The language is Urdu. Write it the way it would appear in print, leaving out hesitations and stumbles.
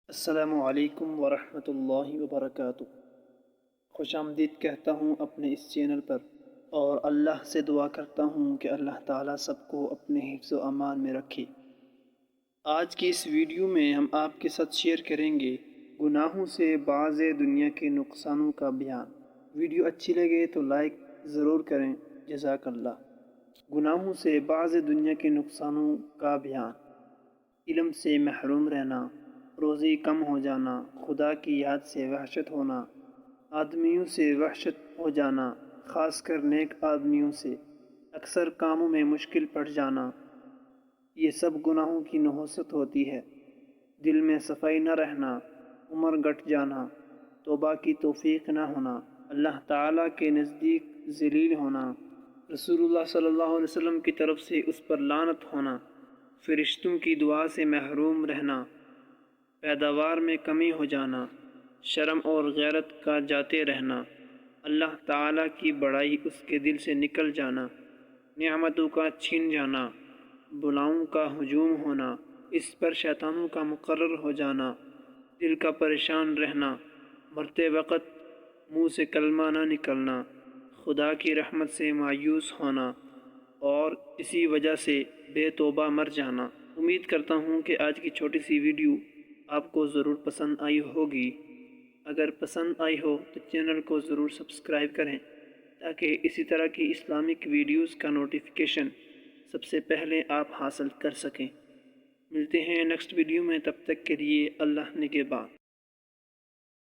السلام علیکم ورحمۃ اللہ وبرکاتہ۔ خوش آمدید کہتا ہوں اپنے اس چینل پر، اور اللہ سے دعا کرتا ہوں کہ اللہ تعالیٰ سب کو اپنے حفظ و امان میں رکھے۔ آج کی اس ویڈیو میں ہم آپ کے ساتھ شیئر کریں گے گناہوں سے بعض دنیا کے نقصانوں کا بیان۔ ویڈیو اچھی لگے تو لائک ضرور کریں، جزاک اللہ۔ گناہوں سے بعض دنیا کے نقصانوں کا بیان۔ علم سے محروم رہنا، روزی کم ہو جانا، خدا کی یاد سے وحشت ہونا، آدمیوں سے وحشت ہو جانا، خاص کر نیک آدمیوں سے، اکثر کاموں میں مشکل پڑ جانا، یہ سب گناہوں کی نحوست ہوتی ہے۔ دل میں صفائی نہ رہنا، عمر گٹ جانا، توبہ کی توفیق نہ ہونا، اللہ تعالیٰ کے نزدیک ذلیل ہونا، رسول اللہ صلی اللہ علیہ وسلم کی طرف سے اس پر لعنت ہونا، فرشتوں کی دعا سے محروم رہنا، پیداوار میں کمی ہو جانا، شرم اور غیرت کا جاتے رہنا، اللہ تعالیٰ کی بڑائی اس کے دل سے نکل جانا، نعمتوں کا چھن جانا، بلاؤں کا ہجوم ہونا، اس پر شیطانوں کا مقرر ہو جانا، دل کا پریشان رہنا، مرتے وقت منہ سے کلمہ نہ نکلنا، خدا کی رحمت سے مایوس ہونا اور اسی وجہ سے بے توبہ مر جانا۔ امید کرتا ہوں کہ آج کی چھوٹی سی ویڈیو آپ کو ضرور پسند آئی ہوگی۔ اگر پسند آئی ہو تو چینل کو ضرور سبسکرائب کریں تاکہ اسی طرح کی اسلامک ویڈیوز کا نوٹیفیکیشن سب سے پہلے آپ حاصل کر سکیں۔ ملتے ہیں نیکسٹ ویڈیو میں، تب تک کے لیے اللہ نگہبان۔